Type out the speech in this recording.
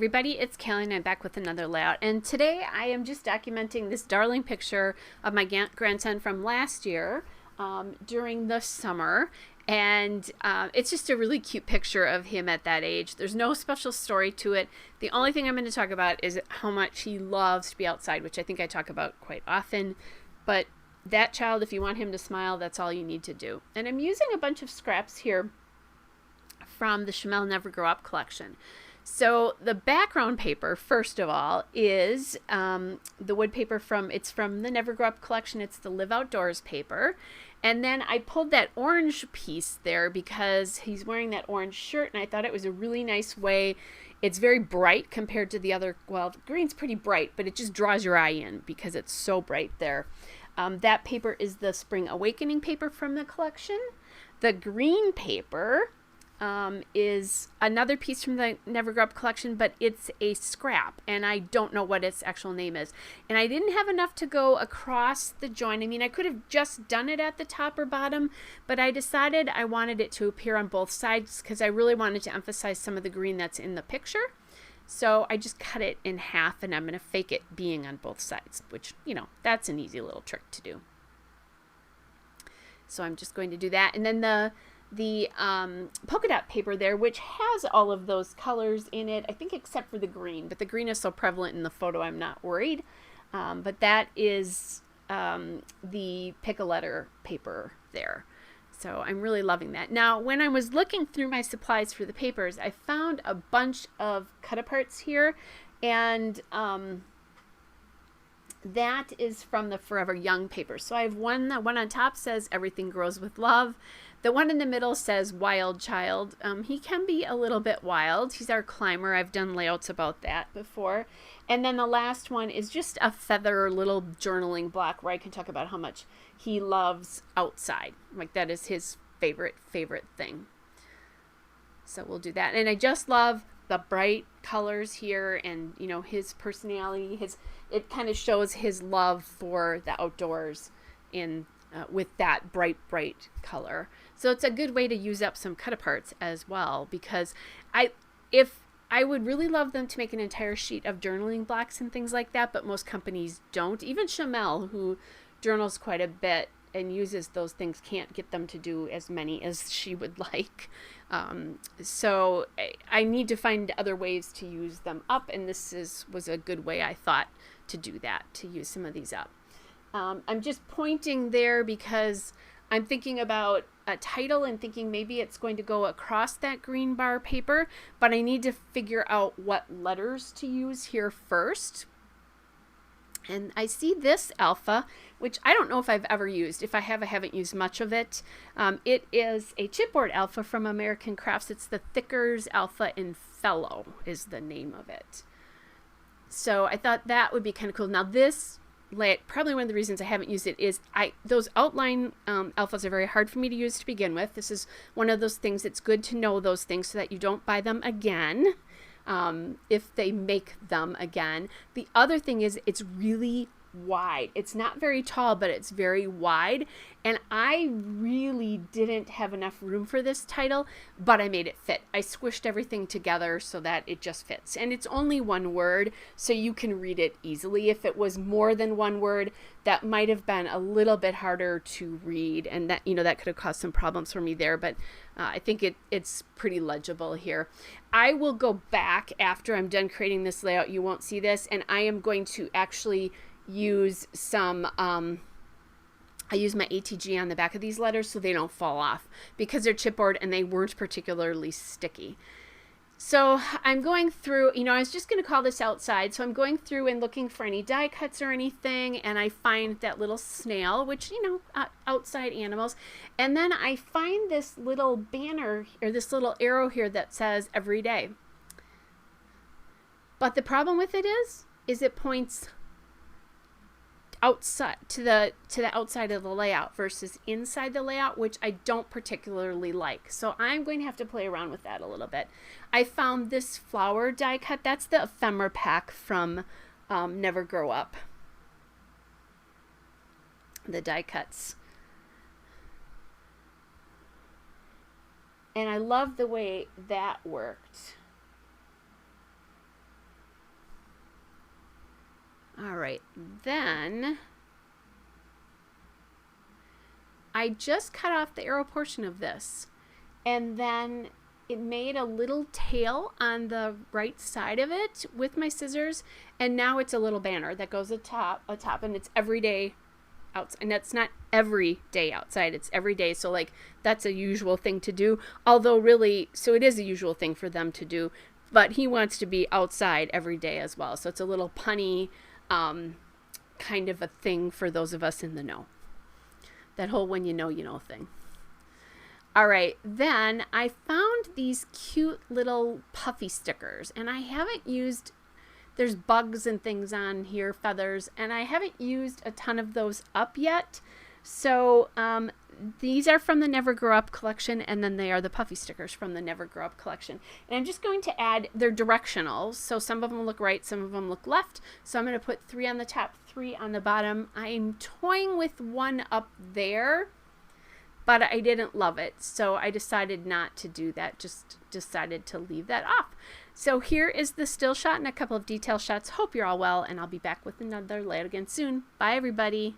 everybody, it's Kelly and I'm back with another layout, and today I am just documenting this darling picture of my grandson from last year during the summer, and it's just a really cute picture of him at that age. There's no special story to it. The only thing I'm going to talk about is how much he loves to be outside, which I think I talk about quite often, but that child, if you want him to smile, that's all you need to do. And I'm using a bunch of scraps here from the Chamel Never Grow Up collection. So the background paper, first of all, is the wood paper from the Never Grow Up collection. It's the Live Outdoors paper. And then I pulled that orange piece there because he's wearing that orange shirt, and I thought it was a really nice way. It's very bright compared to the other, well, the green's pretty bright, but it just draws your eye in because it's so bright there. That paper is the Spring Awakening paper from the collection. The green paper is another piece from the Never Grow Up collection, but it's a scrap, and I don't know what its actual name is. And I didn't have enough to go across the joint. I mean, I could have just done it at the top or bottom, but I decided I wanted it to appear on both sides because I really wanted to emphasize some of the green that's in the picture. So I just cut it in half, and I'm going to fake it being on both sides, which, you know, that's an easy little trick to do. So I'm just going to do that. And then the polka dot paper there, which has all of those colors in it, I think except for the green, but the green is so prevalent in the photo I'm not worried. But that is the pick-a-letter paper there. So I'm really loving that. Now, when I was looking through my supplies for the papers, I found a bunch of cut-aparts here, and that is from the Forever Young paper. So I have one, the one on top says Everything Grows with Love. The one in the middle says Wild Child. He can be a little bit wild. He's our climber. I've done layouts about that before. And then the last one is just a feather little journaling block where I can talk about how much he loves outside. Like, that is his favorite thing. So we'll do that. And I just love the bright colors here, and, you know, his personality. It kind of shows his love for the outdoors in with that bright color. So it's a good way to use up some cut-aparts as well, because I would really love them to make an entire sheet of journaling blocks and things like that, but most companies don't. Even Chamel, who journals quite a bit and uses those things, can't get them to do as many as she would like. So I need to find other ways to use them up, and this was a good way, I thought, to do that, to use some of these up. I'm just pointing there because I'm thinking about a title and thinking maybe it's going to go across that green bar paper, but I need to figure out what letters to use here first. And I see this alpha, which I don't know if I've ever used. If I have, I haven't used much of it. It is a chipboard alpha from American Crafts. It's the Thickers Alpha in Fellow is the name of it. So I thought that would be kind of cool. Now this, probably one of the reasons I haven't used it is those outline alphas are very hard for me to use to begin with. This is one of those things that's good to know those things so that you don't buy them again if they make them again. The other thing is it's really wide. It's not very tall, but it's very wide, and I really didn't have enough room for this title, but I made it fit. I squished everything together so that it just fits, and it's only one word, so you can read it easily. If it was more than one word, that might have been a little bit harder to read, and that, you know, that could have caused some problems for me there, but I think it's pretty legible here. I will go back after I'm done creating this layout. You won't see this, and I am going to actually use some I use my ATG on the back of these letters so they don't fall off because they're chipboard and they weren't particularly sticky. So I'm going through, you know, I was just going to call this outside, so I'm going through and looking for any die cuts or anything, and I find that little snail, which, you know, outside animals, and then I find this little banner or this little arrow here that says every day. But the problem with it is it points outside to the outside of the layout versus inside the layout, which I don't particularly like. So I'm going to have to play around with that a little bit. I found this flower die cut. That's the ephemera pack from Never Grow Up. The die cuts. And I love the way that worked. All right, then I just cut off the arrow portion of this, and then it made a little tail on the right side of it with my scissors, and now it's a little banner that goes atop, and it's every day outside. And that's not every day outside, it's every day. So like that's a usual thing to do, although really, so it is a usual thing for them to do, but he wants to be outside every day as well. So it's a little punny kind of a thing for those of us in the know. That whole when you know thing. All right, then I found these cute little puffy stickers, and I haven't used, there's bugs and things on here, feathers, and I haven't used a ton of those up yet. So these are from the Never Grow Up collection, and then they are the puffy stickers from the Never Grow Up collection. And I'm just going to add, they're directional, so some of them look right, some of them look left. So I'm going to put 3 on the top, 3 on the bottom. I'm toying with one up there, but I didn't love it, so I decided not to do that, just decided to leave that off. So here is the still shot and a couple of detail shots. Hope you're all well, and I'll be back with another layout again soon. Bye, everybody.